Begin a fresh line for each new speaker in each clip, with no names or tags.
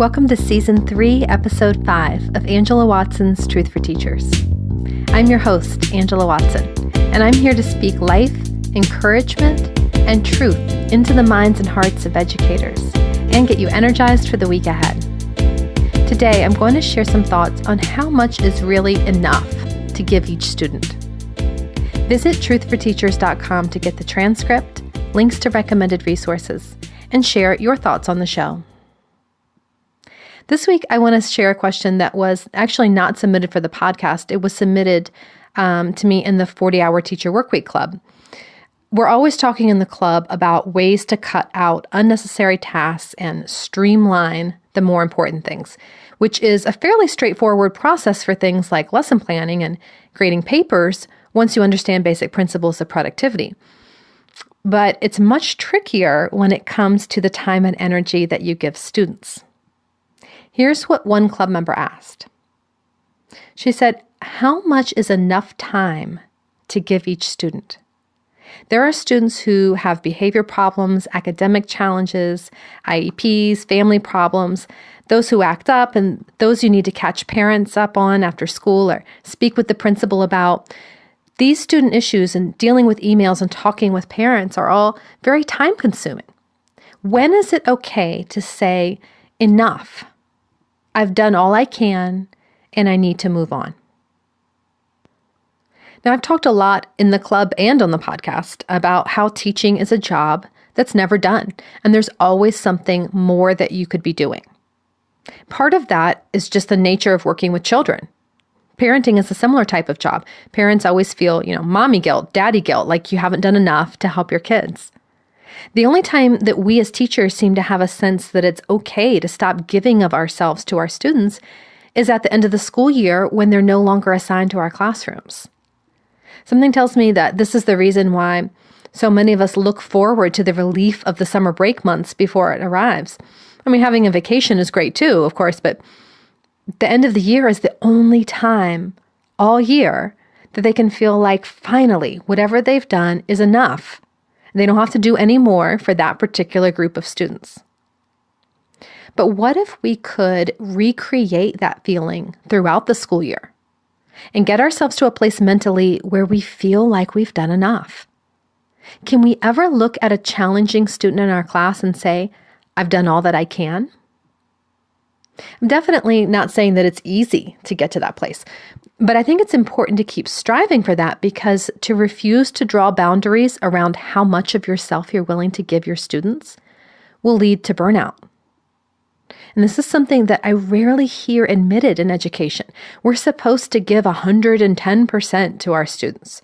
Welcome to Season 3, Episode 5 of Angela Watson's Truth for Teachers. I'm your host, Angela Watson, and I'm here to speak life, encouragement, and truth into the minds and hearts of educators and get you energized for the week ahead. Today, I'm going to share some thoughts on how much is really enough to give each student. Visit truthforteachers.com to get the transcript, links to recommended resources, and share your thoughts on the show. This week, I want to share a question that was actually not submitted for the podcast. It was submitted to me in the 40-Hour Teacher Workweek Club. We're always talking in the club about ways to cut out unnecessary tasks and streamline the more important things, which is a fairly straightforward process for things like lesson planning and grading papers once you understand basic principles of productivity. But it's much trickier when it comes to the time and energy that you give students. Here's what one club member asked. She said, "How much is enough time to give each student?" There are students who have behavior problems, academic challenges, IEPs, family problems, those who act up, and those you need to catch parents up on after school or speak with the principal about. These student issues and dealing with emails and talking with parents are all very time-consuming. When is it okay to say, enough? I've done all I can, and I need to move on. Now, I've talked a lot in the club and on the podcast about how teaching is a job that's never done, and there's always something more that you could be doing. Part of that is just the nature of working with children. Parenting is a similar type of job. Parents always feel, mommy guilt, daddy guilt, like you haven't done enough to help your kids. The only time that we as teachers seem to have a sense that it's okay to stop giving of ourselves to our students is at the end of the school year when they're no longer assigned to our classrooms. Something tells me that this is the reason why so many of us look forward to the relief of the summer break months before it arrives. I mean, having a vacation is great too, of course, but the end of the year is the only time all year that they can feel like finally whatever they've done is enough. They don't have to do any more for that particular group of students. But what if we could recreate that feeling throughout the school year and get ourselves to a place mentally where we feel like we've done enough? Can we ever look at a challenging student in our class and say, I've done all that I can? I'm definitely not saying that it's easy to get to that place, but I think it's important to keep striving for that because to refuse to draw boundaries around how much of yourself you're willing to give your students will lead to burnout. And this is something that I rarely hear admitted in education. We're supposed to give 110% to our students,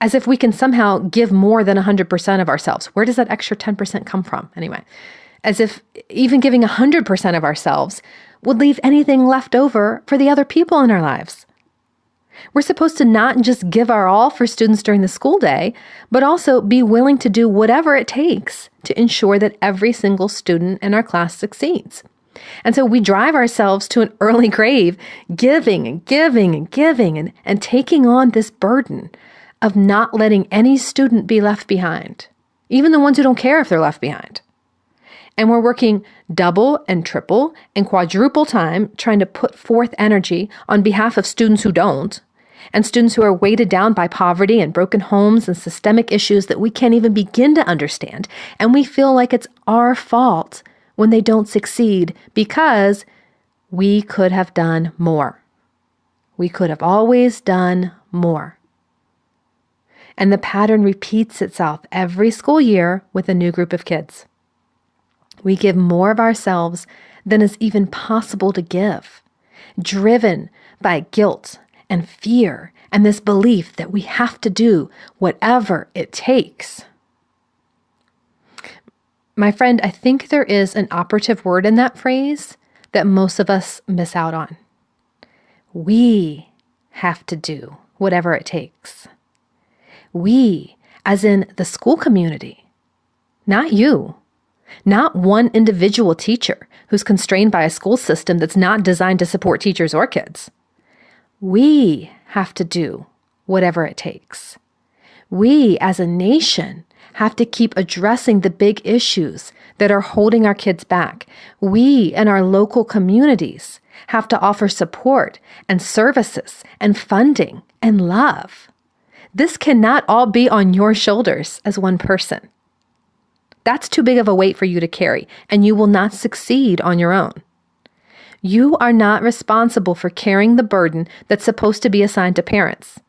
as if we can somehow give more than 100% of ourselves. Where does that extra 10% come from anyway? As if even giving 100% of ourselves would leave anything left over for the other people in our lives. We're supposed to not just give our all for students during the school day, but also be willing to do whatever it takes to ensure that every single student in our class succeeds. And so we drive ourselves to an early grave, giving and giving and giving and taking on this burden of not letting any student be left behind, even the ones who don't care if they're left behind. And we're working double and triple and quadruple time trying to put forth energy on behalf of students who don't, and students who are weighted down by poverty and broken homes and systemic issues that we can't even begin to understand. And we feel like it's our fault when they don't succeed because we could have done more. We could have always done more. And the pattern repeats itself every school year with a new group of kids. We give more of ourselves than is even possible to give, driven by guilt and fear and this belief that we have to do whatever it takes. My friend, I think there is an operative word in that phrase that most of us miss out on. We have to do whatever it takes. We, as in the school community, not you. Not one individual teacher who's constrained by a school system that's not designed to support teachers or kids. We have to do whatever it takes. We as a nation have to keep addressing the big issues that are holding our kids back. We and our local communities have to offer support and services and funding and love. This cannot all be on your shoulders as one person. That's too big of a weight for you to carry, and you will not succeed on your own. You are not responsible for carrying the burden that's supposed to be assigned to parents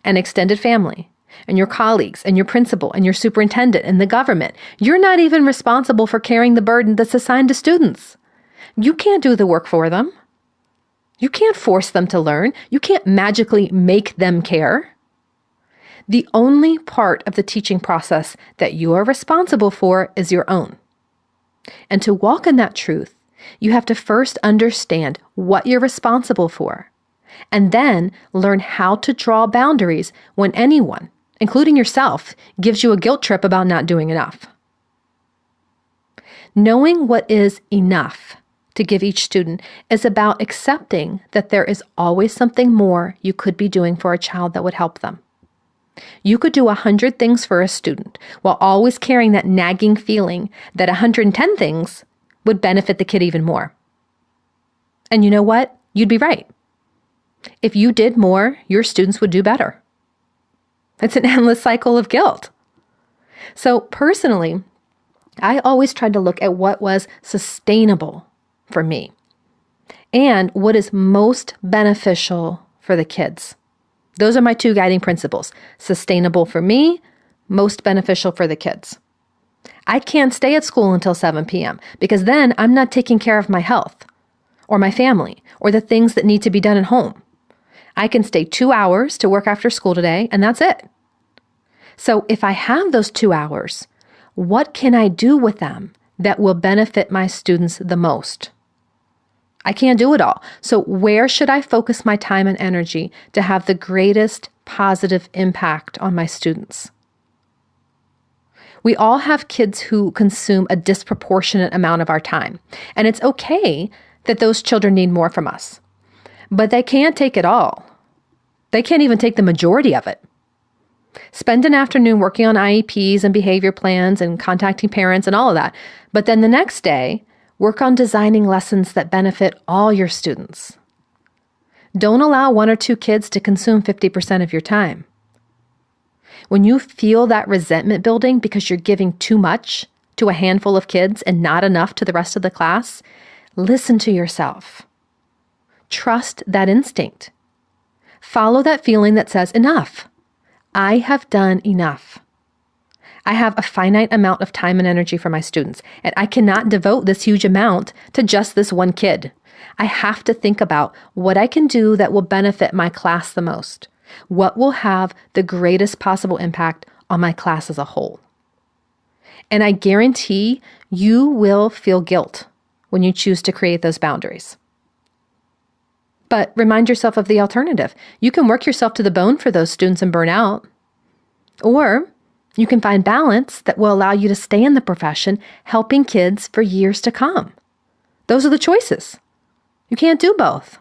and extended family and your colleagues and your principal and your superintendent and the government. You're not even responsible for carrying the burden that's assigned to students. You can't do the work for them. You can't force them to learn. You can't magically make them care. The only part of the teaching process that you are responsible for is your own. And to walk in that truth, you have to first understand what you're responsible for, and then learn how to draw boundaries when anyone, including yourself, gives you a guilt trip about not doing enough. Knowing what is enough to give each student is about accepting that there is always something more you could be doing for a child that would help them. You could do 100 things for a student while always carrying that nagging feeling that 110 things would benefit the kid even more. And you know what? You'd be right. If you did more, your students would do better. It's an endless cycle of guilt. So personally, I always tried to look at what was sustainable for me and what is most beneficial for the kids. Those are my two guiding principles. Sustainable for me, most beneficial for the kids. I can't stay at school until 7 p.m. because then I'm not taking care of my health or my family or the things that need to be done at home. I can stay 2 hours to work after school today, and that's it. So if I have those 2 hours, what can I do with them that will benefit my students the most? I can't do it all. So where should I focus my time and energy to have the greatest positive impact on my students? We all have kids who consume a disproportionate amount of our time, and it's okay that those children need more from us. But they can't take it all. They can't even take the majority of it. Spend an afternoon working on IEPs and behavior plans and contacting parents and all of that. But then the next day, work on designing lessons that benefit all your students. Don't allow 1 or 2 kids to consume 50% of your time. When you feel that resentment building because you're giving too much to a handful of kids and not enough to the rest of the class, listen to yourself. Trust that instinct. Follow that feeling that says, enough. I have done enough. I have a finite amount of time and energy for my students, and I cannot devote this huge amount to just this one kid. I have to think about what I can do that will benefit my class the most. What will have the greatest possible impact on my class as a whole? And I guarantee you will feel guilt when you choose to create those boundaries. But remind yourself of the alternative. You can work yourself to the bone for those students and burn out. Or you can find balance that will allow you to stay in the profession helping kids for years to come. Those are the choices. You can't do both.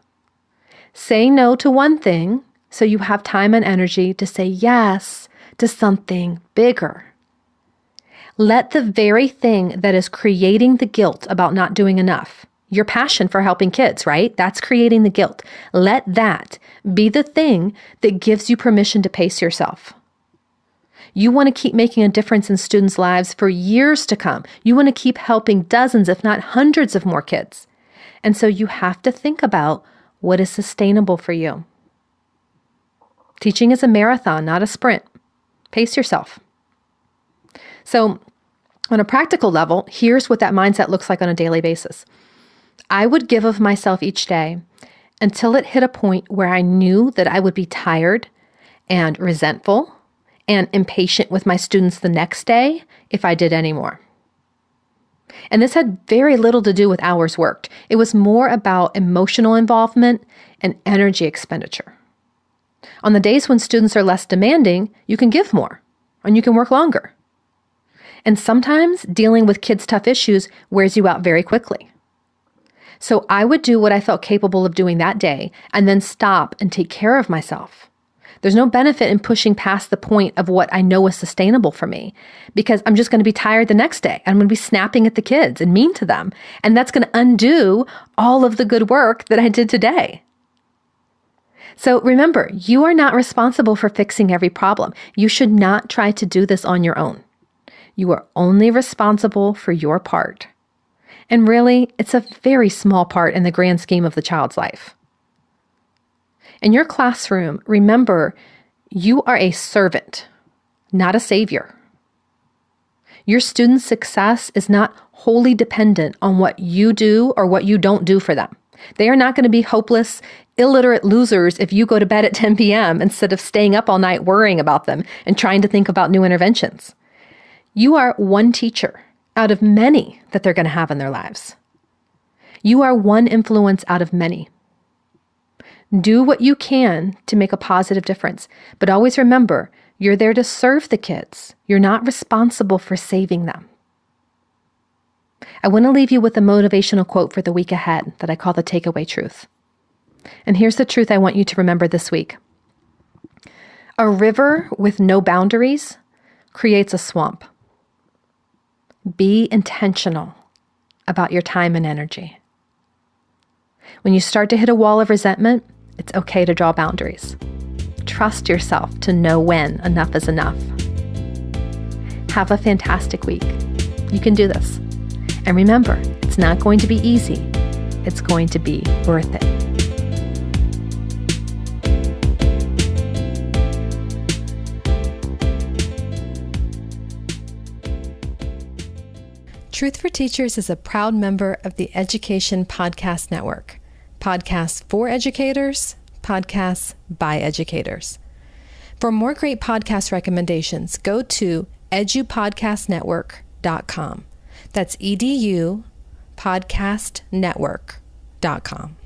Say no to one thing so you have time and energy to say yes to something bigger. Let the very thing that is creating the guilt about not doing enough, your passion for helping kids, right? That's creating the guilt. Let that be the thing that gives you permission to pace yourself. You want to keep making a difference in students' lives for years to come. You want to keep helping dozens, if not hundreds of more kids. And so you have to think about what is sustainable for you. Teaching is a marathon, not a sprint. Pace yourself. So on a practical level, here's what that mindset looks like on a daily basis. I would give of myself each day until it hit a point where I knew that I would be tired and resentful and impatient with my students the next day if I did any more. And this had very little to do with hours worked. It was more about emotional involvement and energy expenditure. On the days when students are less demanding, you can give more and you can work longer. And sometimes dealing with kids' tough issues wears you out very quickly. So I would do what I felt capable of doing that day and then stop and take care of myself. There's no benefit in pushing past the point of what I know is sustainable for me, because I'm just going to be tired the next day. I'm going to be snapping at the kids and mean to them. And that's going to undo all of the good work that I did today. So remember, you are not responsible for fixing every problem. You should not try to do this on your own. You are only responsible for your part. And really, it's a very small part in the grand scheme of the child's life. In your classroom, remember, you are a servant, not a savior. Your students' success is not wholly dependent on what you do or what you don't do for them. They are not going to be hopeless, illiterate losers if you go to bed at 10 p.m. instead of staying up all night worrying about them and trying to think about new interventions. You are one teacher out of many that they're going to have in their lives. You are one influence out of many. Do what you can to make a positive difference, but always remember, you're there to serve the kids. You're not responsible for saving them. I want to leave you with a motivational quote for the week ahead that I call the takeaway truth. And here's the truth I want you to remember this week. A river with no boundaries creates a swamp. Be intentional about your time and energy. When you start to hit a wall of resentment, it's okay to draw boundaries. Trust yourself to know when enough is enough. Have a fantastic week. You can do this. And remember, it's not going to be easy. It's going to be worth it. Truth for Teachers is a proud member of the Education Podcast Network. Podcasts for educators, podcasts by educators. For more great podcast recommendations, go to edupodcastnetwork.com. That's edupodcastnetwork.com.